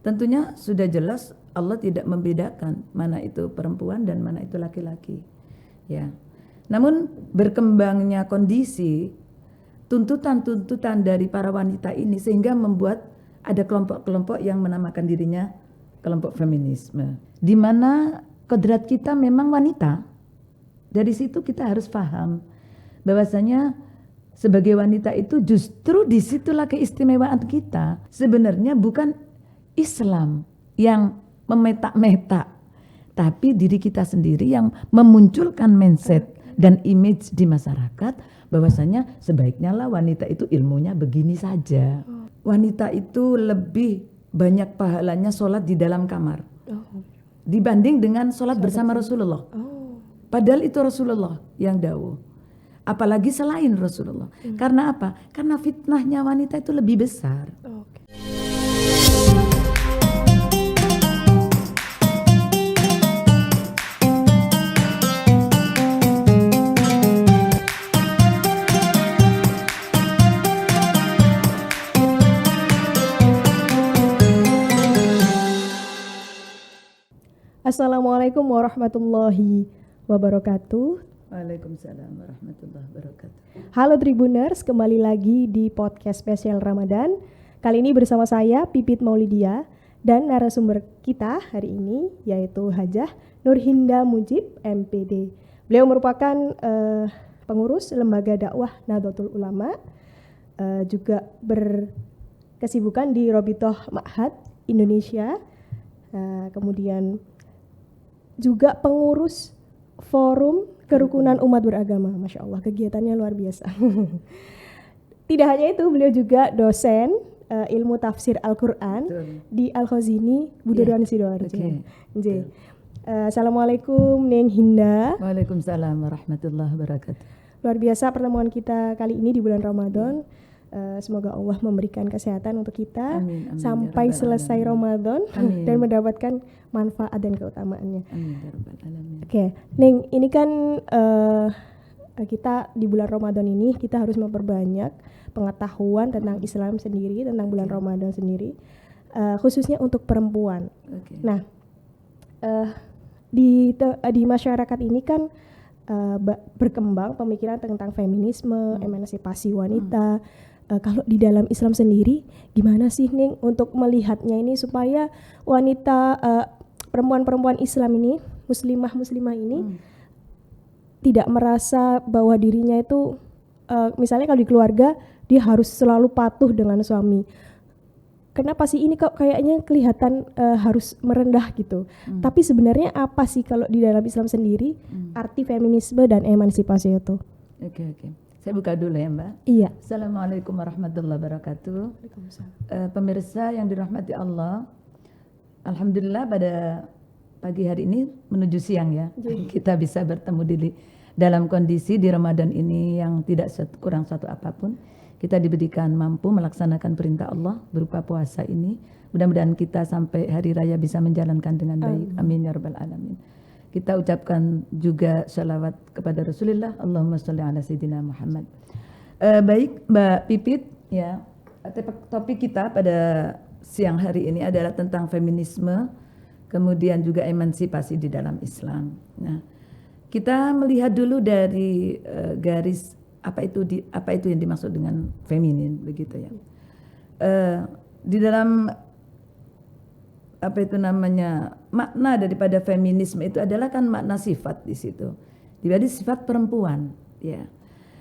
tentunya sudah jelas Allah tidak membedakan mana itu perempuan dan mana itu laki-laki. Ya. Namun berkembangnya kondisi, tuntutan-tuntutan dari para wanita ini sehingga membuat ada kelompok-kelompok yang menamakan dirinya kelompok feminisme. Di mana kodrat kita memang wanita. Dari situ kita harus paham bahwasanya sebagai wanita itu justru disitulah keistimewaan kita. Sebenarnya bukan Islam yang memetak-metak, tapi diri kita sendiri yang memunculkan mindset dan image di masyarakat bahwasanya sebaiknya lah wanita itu ilmunya begini saja. Wanita itu lebih banyak pahalanya sholat di dalam kamar dibanding dengan sholat bersama Rasulullah. Padahal itu Rasulullah yang dawuh. Apalagi selain Rasulullah. Karena apa? Karena fitnahnya wanita itu lebih besar. Assalamualaikum warahmatullahi wabarakatuh. Waalaikumsalam warahmatullahi wabarakatuh. Halo Tribuners, kembali lagi di podcast spesial Ramadan. Kali ini bersama saya Pipit Maulidia dan narasumber kita hari ini yaitu Hajah Nurhinda Mujib MPD. Beliau merupakan pengurus lembaga dakwah Nahdlatul Ulama, juga berkesibukan di Robitoh Ma'had Indonesia, kemudian juga pengurus forum kerukunan umat beragama. Masya Allah, kegiatannya luar biasa. Tidak hanya itu, beliau juga dosen ilmu tafsir Al-Quran di Al-Khazini Budoran Sidoarjo. Assalamualaikum Neng Hinda. Waalaikumsalam warahmatullahi wabarakatuh. Luar biasa pertemuan kita kali ini di bulan Ramadan. Semoga Allah memberikan kesehatan untuk kita sampai selesai Ramadan dan mendapatkan manfaat dan keutamaannya. Oke, Neng, ini kan kita di bulan Ramadan ini kita harus memperbanyak pengetahuan tentang Islam sendiri, tentang bulan Ramadan sendiri, khususnya untuk perempuan. Nah, di masyarakat ini kan berkembang pemikiran tentang feminisme, emansipasi wanita. Kalau di dalam Islam sendiri, gimana sih Ning untuk melihatnya ini supaya wanita perempuan-perempuan Islam ini, muslimah ini tidak merasa bahwa dirinya itu, misalnya kalau di keluarga dia harus selalu patuh dengan suami. Kenapa sih ini kok kayaknya kelihatan harus merendah gitu? Tapi sebenarnya apa sih kalau di dalam Islam sendiri arti feminisme dan emansipasi itu? Oke. Saya buka dulu ya Mbak. Iya. Assalamualaikum warahmatullahi wabarakatuh. Pemirsa yang dirahmati Allah, alhamdulillah pada pagi hari ini menuju siang ya, kita bisa bertemu dalam kondisi di Ramadan ini yang tidak kurang satu apapun. Kita diberikan mampu melaksanakan perintah Allah berupa puasa ini. Mudah-mudahan kita sampai hari raya bisa menjalankan dengan baik. Amin ya rabbal alamin. Kita ucapkan juga salawat kepada Rasulullah. Allahumma sholli ala sayyidina Muhammad. Baik Mbak Pipit, ya. Topik kita pada siang hari ini adalah tentang feminisme, kemudian juga emansipasi di dalam Islam. Nah, kita melihat dulu dari garis apa itu yang dimaksud dengan feminin begitu ya. Di dalam makna daripada feminisme itu adalah kan makna sifat di situ. Jadi sifat perempuan, ya.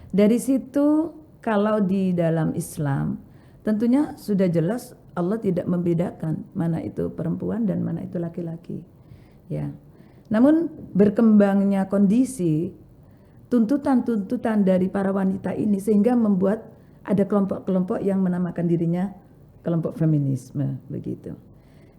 Dari situ kalau di dalam Islam tentunya sudah jelas Allah tidak membedakan mana itu perempuan dan mana itu laki-laki. Ya. Namun berkembangnya kondisi, tuntutan-tuntutan dari para wanita ini sehingga membuat ada kelompok-kelompok yang menamakan dirinya kelompok feminisme begitu.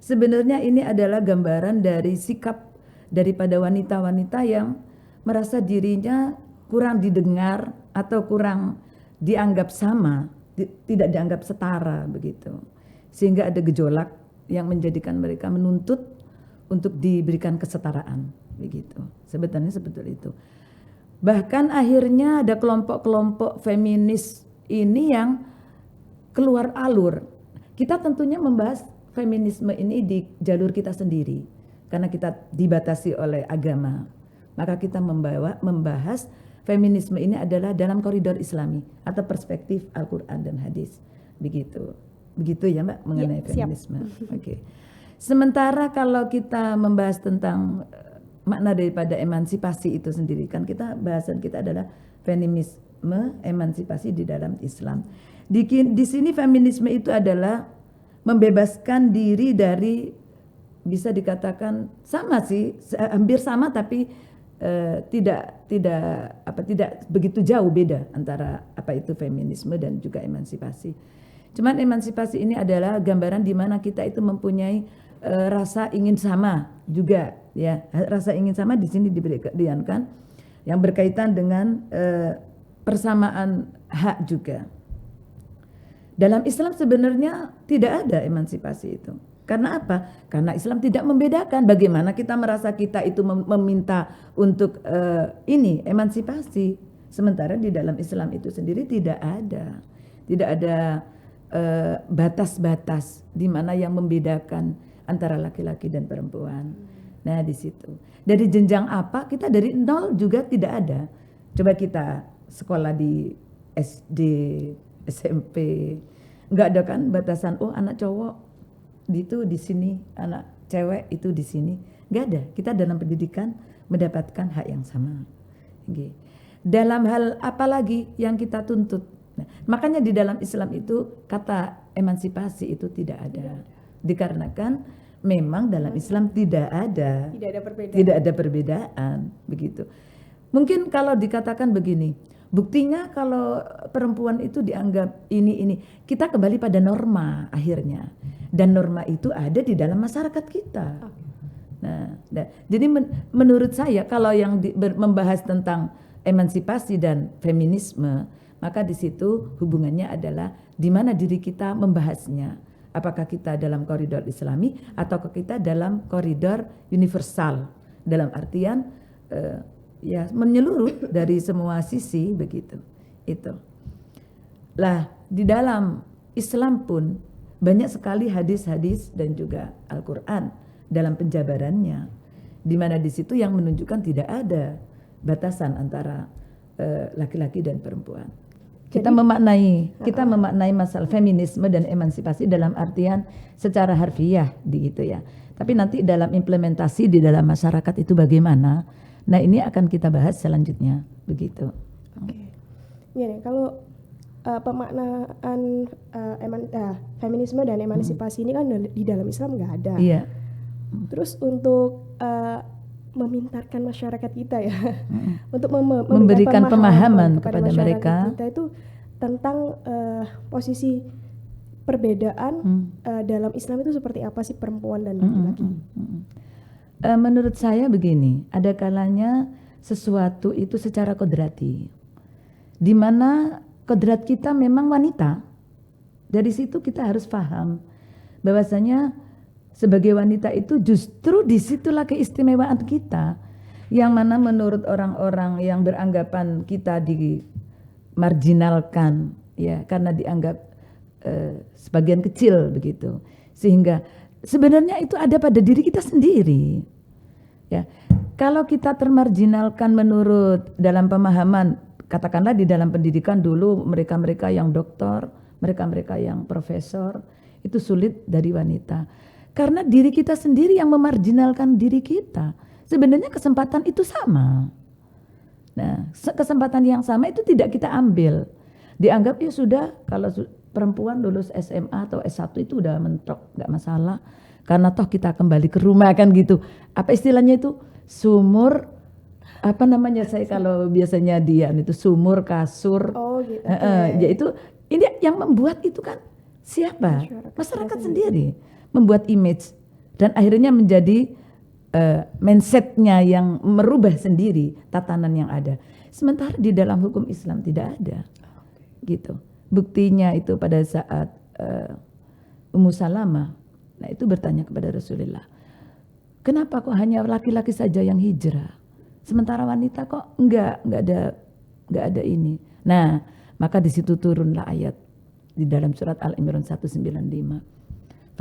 Sebenarnya ini adalah gambaran dari sikap daripada wanita-wanita yang merasa dirinya kurang didengar atau kurang dianggap sama, tidak dianggap setara begitu. Sehingga ada gejolak yang menjadikan mereka menuntut untuk diberikan kesetaraan begitu. Sebetulnya seperti itu. Bahkan akhirnya ada kelompok-kelompok feminis ini yang keluar alur. Kita tentunya membahas feminisme ini di jalur kita sendiri, karena kita dibatasi oleh agama, maka kita membahas feminisme ini adalah dalam koridor Islami atau perspektif Al-Quran dan hadis. Begitu ya Mbak mengenai feminisme. Oke. Sementara kalau kita membahas tentang makna daripada emansipasi itu sendiri, kan bahasan kita adalah feminisme, emansipasi di dalam Islam. Di sini feminisme itu adalah membebaskan diri dari, bisa dikatakan sama sih, hampir sama tapi tidak begitu jauh beda antara apa itu feminisme dan juga emansipasi. Cuman emansipasi ini adalah gambaran di mana kita itu mempunyai rasa ingin sama juga, ya. Rasa ingin sama di sini diberikan yang berkaitan dengan persamaan hak juga. Dalam Islam sebenarnya tidak ada emansipasi itu. Karena apa? Karena Islam tidak membedakan bagaimana kita merasa kita itu meminta untuk emansipasi. Sementara di dalam Islam itu sendiri tidak ada batas-batas di mana yang membedakan antara laki-laki dan perempuan. Nah di situ. Dari jenjang apa? Kita dari nol juga tidak ada. Coba kita sekolah di SD, SMP, nggak ada kan batasan. Oh anak cowok itu di sini, anak cewek itu di sini. Nggak ada. Kita dalam pendidikan mendapatkan hak yang sama. Okay. Dalam hal apa lagi yang kita tuntut? Nah, makanya di dalam Islam itu kata emansipasi itu tidak ada. Dikarenakan memang dalam Islam tidak ada perbedaan begitu. Mungkin kalau dikatakan begini, buktinya kalau perempuan itu dianggap ini, kita kembali pada norma akhirnya, dan norma itu ada di dalam masyarakat kita. Nah, jadi menurut saya kalau yang membahas tentang emansipasi dan feminisme, maka di situ hubungannya adalah di mana diri kita membahasnya. Apakah kita dalam koridor Islami atau kita dalam koridor universal, dalam artian ya menyeluruh dari semua sisi begitu. Itu. Lah di dalam Islam pun banyak sekali hadis-hadis dan juga Al-Quran dalam penjabarannya, di mana di situ yang menunjukkan tidak ada batasan antara laki-laki dan perempuan. Kita memaknai masalah feminisme dan emansipasi dalam artian secara harfiah gitu ya. Tapi nanti dalam implementasi di dalam masyarakat itu bagaimana? Nah, ini akan kita bahas selanjutnya begitu. Oke. Ya, kalau pemaknaan feminisme dan emansipasi ini kan di dalam Islam nggak ada. Iya. Terus untuk memintarkan masyarakat kita ya, untuk memberikan pemahaman kepada mereka kita itu tentang posisi perbedaan dalam Islam itu seperti apa sih perempuan dan laki-laki. Menurut saya begini, ada kalanya sesuatu itu secara kodrati, di mana kodrat kita memang wanita. Dari situ kita harus paham bahwasanya sebagai wanita itu justru disitulah keistimewaan kita, yang mana menurut orang-orang yang beranggapan kita dimarginalkan ya karena dianggap sebagian kecil begitu, sehingga sebenarnya itu ada pada diri kita sendiri ya. Kalau kita termarginalkan menurut dalam pemahaman, katakanlah di dalam pendidikan dulu mereka-mereka yang doktor, mereka-mereka yang profesor itu sulit dari wanita. Karena diri kita sendiri yang memarginalkan diri kita. Sebenarnya kesempatan itu sama. Nah, kesempatan yang sama itu tidak kita ambil. Dianggap ya sudah, kalau perempuan lulus SMA atau S1 itu udah mentok, gak masalah. Karena toh kita kembali ke rumah kan gitu. Apa istilahnya itu? Sumur, apa namanya saya kalau biasanya dia itu sumur, kasur. Oh gitu. Ya itu, ini yang membuat itu kan siapa? Masyarakat sendiri. Membuat image dan akhirnya menjadi mindsetnya yang merubah sendiri tatanan yang ada. Sementara di dalam hukum Islam tidak ada, gitu. Buktinya itu pada saat Ummu Salamah, nah itu bertanya kepada Rasulullah, kenapa kok hanya laki-laki saja yang hijrah, sementara wanita kok enggak ada ini. Nah maka di situ turunlah ayat di dalam surat Al-Imran 195.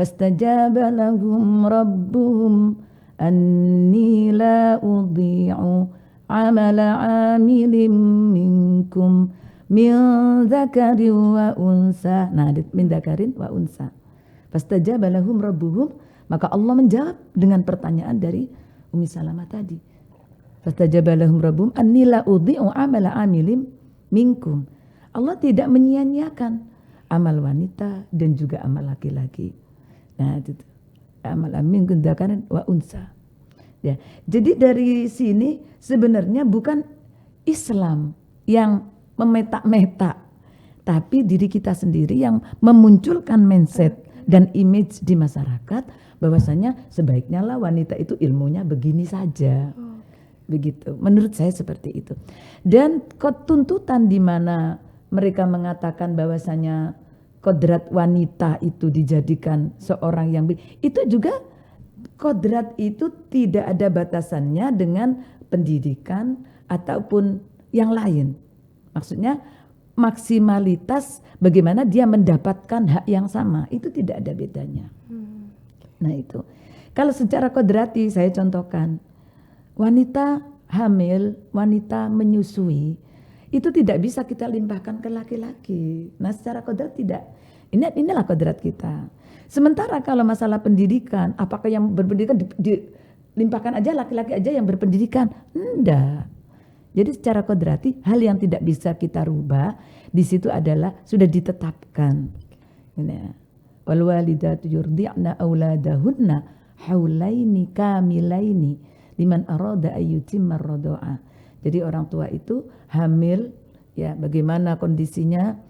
Fastajaba lahum rabbuhum anni la udhi'u amala 'amilin minkum min dzakarin wa unsa. Nah, min dzakarin wa unsa. Fastajaba lahum rabbuhum, maka Allah menjawab dengan pertanyaan dari Ummi Salamah tadi. Fastajaba lahum rabbuhum anni la udhi'u amala 'amilin minkum. Allah tidak menyia-nyiakan amal wanita dan juga amal laki-laki. Nah, itu amal minkum dzakarin wa unsa. Ya, jadi dari sini sebenarnya bukan Islam yang memetak-metak, tapi diri kita sendiri yang memunculkan mindset dan image di masyarakat bahwasanya sebaiknya lah wanita itu ilmunya begini saja. Begitu. Menurut saya seperti itu. Dan tuntutan di mana mereka mengatakan bahwasanya kodrat wanita itu dijadikan seorang yang itu juga kodrat itu tidak ada batasannya dengan pendidikan ataupun yang lain. Maksudnya maksimalitas bagaimana dia mendapatkan hak yang sama itu tidak ada bedanya. Nah itu. Kalau secara kodrati saya contohkan, wanita hamil, wanita menyusui itu tidak bisa kita limpahkan ke laki-laki. Nah secara kodrat tidak. Inilah kodrat kita. Sementara kalau masalah pendidikan, apakah yang berpendidikan dilimpahkan aja laki-laki aja yang berpendidikan? Enggak. Jadi secara kodrati hal yang tidak bisa kita rubah di situ adalah sudah ditetapkan. Wal walidatu yurdi'na auladahunna haulaini kamilaini liman arada ayyutimma ar-radha'a. Jadi orang tua itu hamil, ya bagaimana kondisinya,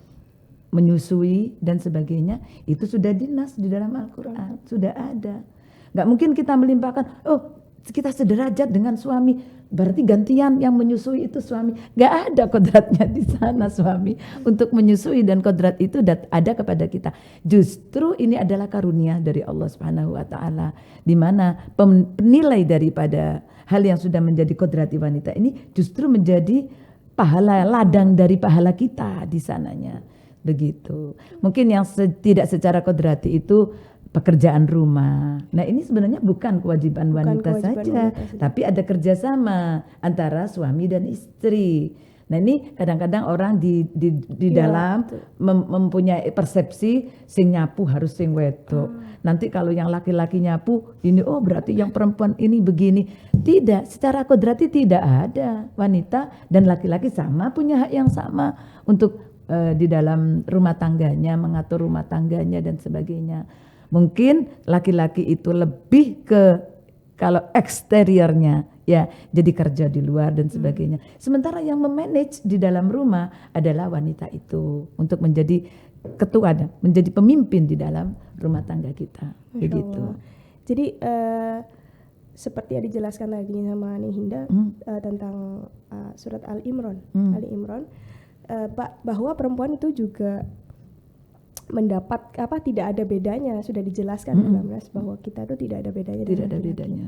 menyusui dan sebagainya, itu sudah dinas di dalam Al-Quran, sudah ada. Gak mungkin kita melimpahkan, oh kita sederajat dengan suami, berarti gantian yang menyusui itu suami. Gak ada kodratnya di sana suami untuk menyusui, dan kodrat itu ada kepada kita. Justru ini adalah karunia dari Allah Subhanahu Wa Taala, di mana penilai daripada hal yang sudah menjadi kodrati wanita ini justru menjadi pahala, ladang dari pahala kita di sananya. Begitu. Mungkin yang tidak secara kodrati itu pekerjaan rumah. Nah ini sebenarnya bukan kewajiban wanita saja, tapi ada kerjasama antara suami dan istri. Nah ini kadang-kadang orang di dalam mempunyai persepsi sing nyapu harus sing wedok. Nanti kalau yang laki-laki nyapu ini, oh berarti yang perempuan ini begini. Tidak, secara kodrati tidak ada. Wanita dan laki-laki sama punya hak yang sama untuk di dalam rumah tangganya, mengatur rumah tangganya dan sebagainya. Mungkin laki-laki itu lebih ke kalau eksteriornya ya jadi kerja di luar dan sebagainya. Sementara yang memanage di dalam rumah adalah wanita itu untuk menjadi ketua dan menjadi pemimpin di dalam rumah tangga kita. Begitu. Jadi seperti yang dijelaskan tadi sama Nihinda tentang surat Ali-Imran, bahwa perempuan itu juga mendapat tidak ada bedanya, sudah dijelaskan dalam nas bahwa kita itu tidak ada bedanya. Tidak ada bedanya.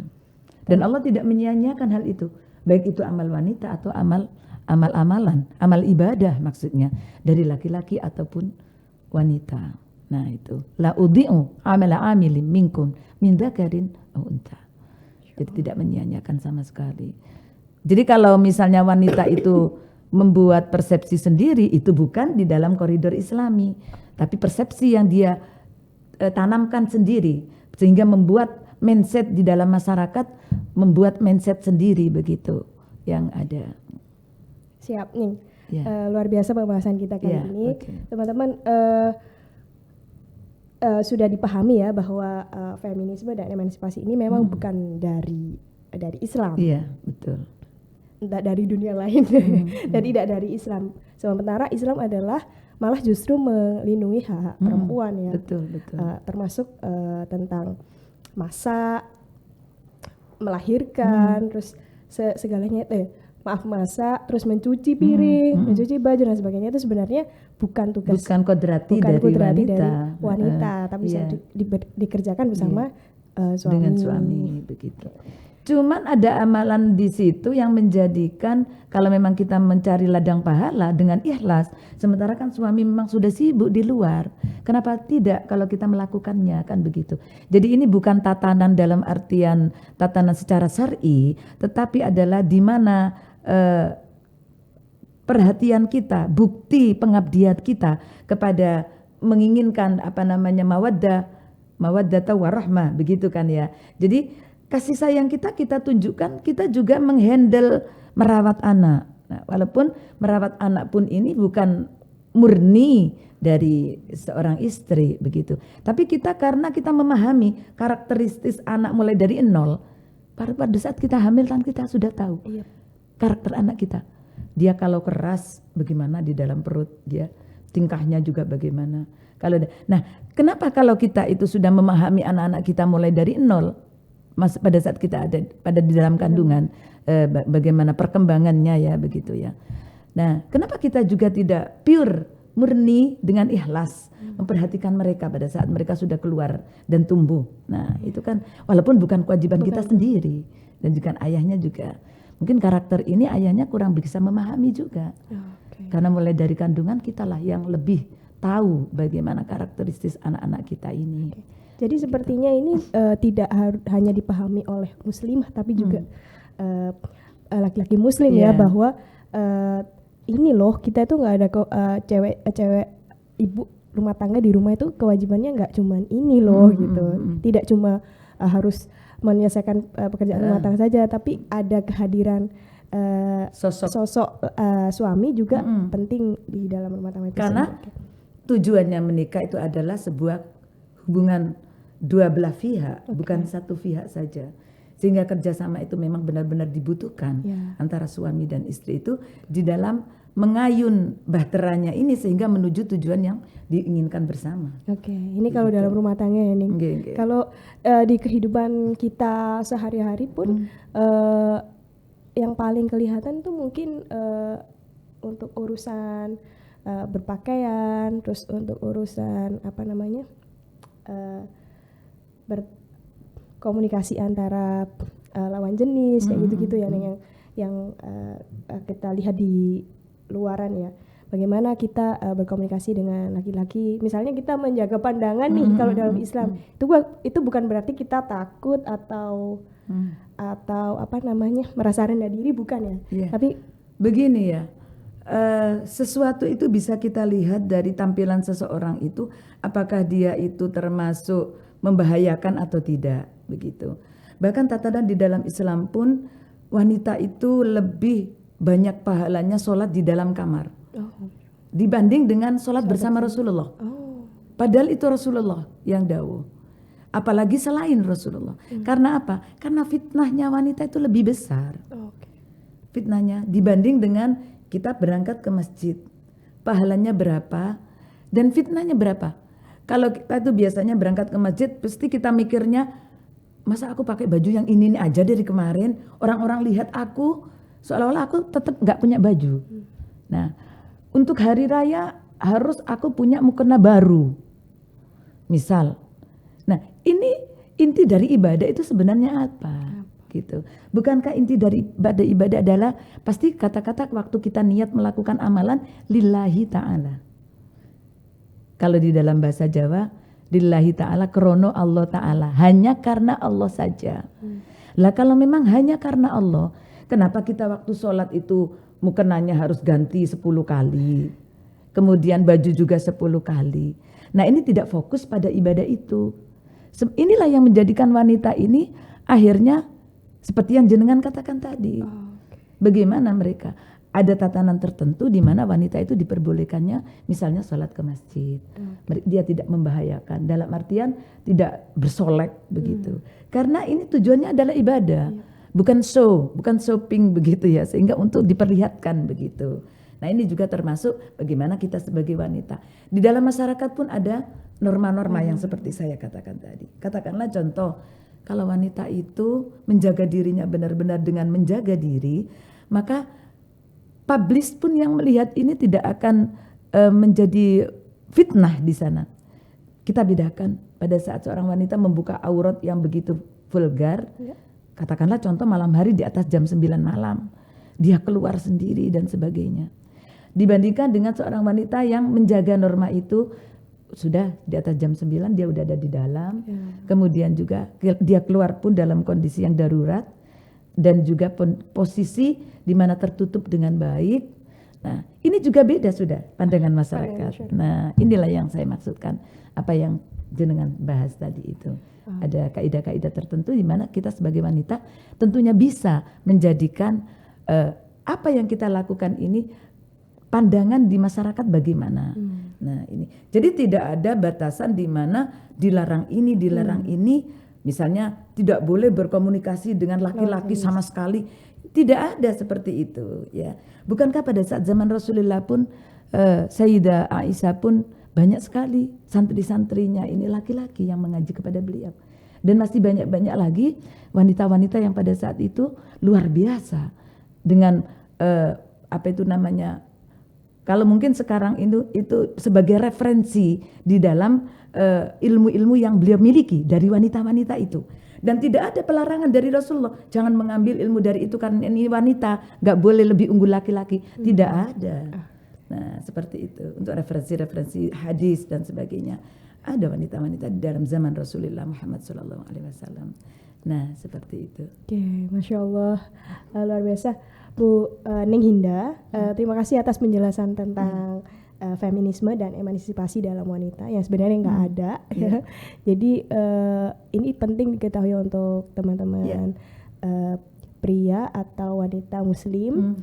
Dan Allah tidak menyia-nyiakan hal itu, baik itu amal wanita atau amal-amalan, amal ibadah maksudnya dari laki-laki ataupun wanita. Nah itu la udhi'u amala amilin minkum min dzakarin aw untha. Jadi tidak menyia-nyiakan sama sekali. Jadi kalau misalnya wanita itu membuat persepsi sendiri, itu bukan di dalam koridor Islami, tapi persepsi yang dia tanamkan sendiri sehingga membuat mindset di dalam masyarakat, membuat mindset sendiri begitu yang ada. Siap nih, luar biasa pembahasan kita kali ini, teman-teman. Sudah dipahami ya bahwa feminisme dan emansipasi ini memang bukan dari Islam. Iya, betul. Tidak dari dunia lain dan tidak dari Islam. Sementara Islam adalah malah justru melindungi hak perempuan ya. Betul. Termasuk tentang masak, melahirkan, terus segalanya masak, terus mencuci piring, mencuci baju dan sebagainya, itu sebenarnya bukan tugas, bukan kodrati dari wanita, tapi bisa dikerjakan bersama suami. Dengan suami begitu. Cuman ada amalan di situ yang menjadikan kalau memang kita mencari ladang pahala dengan ikhlas, sementara kan suami memang sudah sibuk di luar. Kenapa tidak kalau kita melakukannya, kan begitu. Jadi ini bukan tatanan dalam artian tatanan secara syar'i, tetapi adalah di mana perhatian kita, bukti pengabdian kita kepada menginginkan mawaddah warahmah, begitu kan ya. Jadi kasih sayang kita tunjukkan, kita juga menghandle merawat anak. Nah, walaupun merawat anak pun ini bukan murni dari seorang istri begitu. Tapi kita karena kita memahami karakteristik anak mulai dari nol, pada saat kita hamil kan kita sudah tahu karakter anak kita. Dia kalau keras bagaimana di dalam perut, dia tingkahnya juga bagaimana. Nah, kenapa kalau kita itu sudah memahami anak-anak kita mulai dari nol? Pada saat kita ada di dalam kandungan, bagaimana perkembangannya ya begitu ya. Nah, kenapa kita juga tidak pure murni dengan ikhlas memperhatikan mereka pada saat mereka sudah keluar dan tumbuh. Nah, itu kan walaupun bukan kewajiban kita sendiri, dan juga ayahnya juga. Mungkin karakter ini ayahnya kurang bisa memahami juga. Karena mulai dari kandungan kitalah yang lebih tahu bagaimana karakteristik anak-anak kita ini. Jadi sepertinya ini tidak hanya dipahami oleh muslimah, tapi juga laki-laki muslim ya, bahwa ini loh kita itu nggak ada cewek ibu rumah tangga di rumah itu kewajibannya nggak cuman ini loh gitu. Tidak cuma harus menyelesaikan pekerjaan rumah tangga saja, tapi ada kehadiran sosok suami juga penting di dalam rumah tangga itu. Karena tujuannya menikah itu adalah sebuah hubungan dua belah pihak, bukan satu pihak saja. Sehingga kerjasama itu memang benar-benar dibutuhkan antara suami dan istri itu di dalam mengayun bahteranya ini sehingga menuju tujuan yang diinginkan bersama. Ini kalau dalam rumah tangga ya nih. Kalau di kehidupan kita sehari-hari pun yang paling kelihatan tuh mungkin untuk urusan berpakaian, terus untuk urusan berkomunikasi antara lawan jenis kayak gitu-gitu yang kita lihat di luaran ya. Bagaimana kita berkomunikasi dengan laki-laki, misalnya kita menjaga pandangan nih kalau dalam Islam itu bukan berarti kita takut atau merasa rendah diri, bukan ya. Tapi begini ya, sesuatu itu bisa kita lihat dari tampilan seseorang itu, apakah dia itu termasuk membahayakan atau tidak begitu. Bahkan tatanan di dalam Islam pun wanita itu lebih banyak pahalanya sholat di dalam kamar dibanding dengan sholat bersama Rasulullah. Padahal itu Rasulullah yang dawuh, apalagi selain Rasulullah. Karena apa? Karena fitnahnya wanita itu lebih besar. Fitnahnya dibanding dengan kita berangkat ke masjid, pahalanya berapa dan fitnahnya berapa. Kalau kita itu biasanya berangkat ke masjid, pasti kita mikirnya, masa aku pakai baju yang ini aja dari kemarin, orang-orang lihat aku seolah-olah aku tetap nggak punya baju. Nah, untuk hari raya harus aku punya mukena baru, misal. Nah, ini inti dari ibadah itu sebenarnya apa? Gitu. Bukankah inti dari ibadah adalah pasti kata-kata waktu kita niat melakukan amalan lillahi ta'ala. Kalau di dalam bahasa Jawa, lillahi ta'ala krono Allah ta'ala, hanya karena Allah saja. Lah kalau memang hanya karena Allah, kenapa kita waktu sholat itu mukenanya harus ganti 10 kali, kemudian baju juga 10 kali. Nah, ini tidak fokus pada ibadah itu. Inilah yang menjadikan wanita ini akhirnya seperti yang jenengan katakan tadi. Bagaimana mereka? Ada tatanan tertentu di mana wanita itu diperbolehkannya misalnya sholat ke masjid. Dia tidak membahayakan, dalam artian tidak bersolek begitu. Karena ini tujuannya adalah ibadah, bukan shopping begitu ya, sehingga untuk diperlihatkan begitu. Nah, ini juga termasuk bagaimana kita sebagai wanita. Di dalam masyarakat pun ada norma-norma yang seperti saya katakan tadi. Katakanlah contoh, kalau wanita itu menjaga dirinya benar-benar dengan menjaga diri, maka publis pun yang melihat ini tidak akan menjadi fitnah di sana. Kita bedakan pada saat seorang wanita membuka aurat yang begitu vulgar, katakanlah contoh malam hari di atas jam 9 malam, dia keluar sendiri dan sebagainya. Dibandingkan dengan seorang wanita yang menjaga norma itu, sudah di atas jam 9 dia udah ada di dalam, kemudian juga dia keluar pun dalam kondisi yang darurat, dan juga posisi di mana tertutup dengan baik. Nah, ini juga beda sudah pandangan masyarakat. Nah, inilah yang saya maksudkan, apa yang jenengan bahas tadi itu. Ada kaidah-kaidah tertentu di mana kita sebagai wanita tentunya bisa menjadikan apa yang kita lakukan ini pandangan di masyarakat bagaimana. Nah, ini. Jadi tidak ada batasan di mana dilarang ini, dilarang ini. Misalnya tidak boleh berkomunikasi dengan laki-laki sama sekali. Tidak ada seperti itu, ya. Bukankah pada saat zaman Rasulullah pun Sayyidah Aisyah pun banyak sekali santri-santrinya ini laki-laki yang mengaji kepada beliau. Dan masih banyak-banyak lagi wanita-wanita yang pada saat itu luar biasa dengan apa itu namanya, kalau mungkin sekarang itu sebagai referensi di dalam ilmu-ilmu yang beliau miliki dari wanita-wanita itu. Dan tidak ada pelarangan dari Rasulullah, jangan mengambil ilmu dari itu karena ini wanita, gak boleh lebih unggul laki-laki. Tidak ada. Nah, seperti itu. Untuk referensi-referensi hadis dan sebagainya, ada wanita-wanita di dalam zaman Rasulullah Muhammad SAW. Nah, seperti itu. Oke, Masya Allah, luar biasa. Bu Ning Hinda, terima kasih atas penjelasan tentang feminisme dan emansipasi dalam wanita yang sebenarnya nggak ada. Jadi ini penting diketahui untuk teman-teman pria atau wanita muslim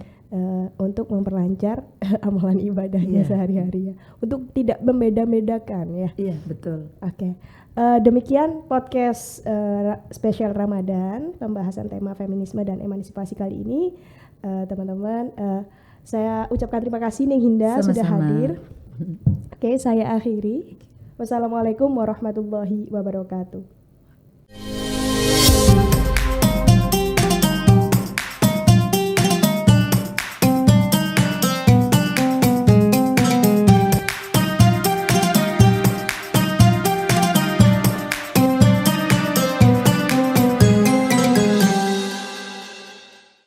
untuk memperlancar amalan ibadahnya sehari-hari ya, untuk tidak membeda-bedakan ya. Iya, betul. Oke. Demikian podcast spesial Ramadan, pembahasan tema feminisme dan emansipasi kali ini. Teman-teman, saya ucapkan terima kasih Ning Hinda sudah hadir. Oke, saya akhiri. Wassalamualaikum warahmatullahi wabarakatuh.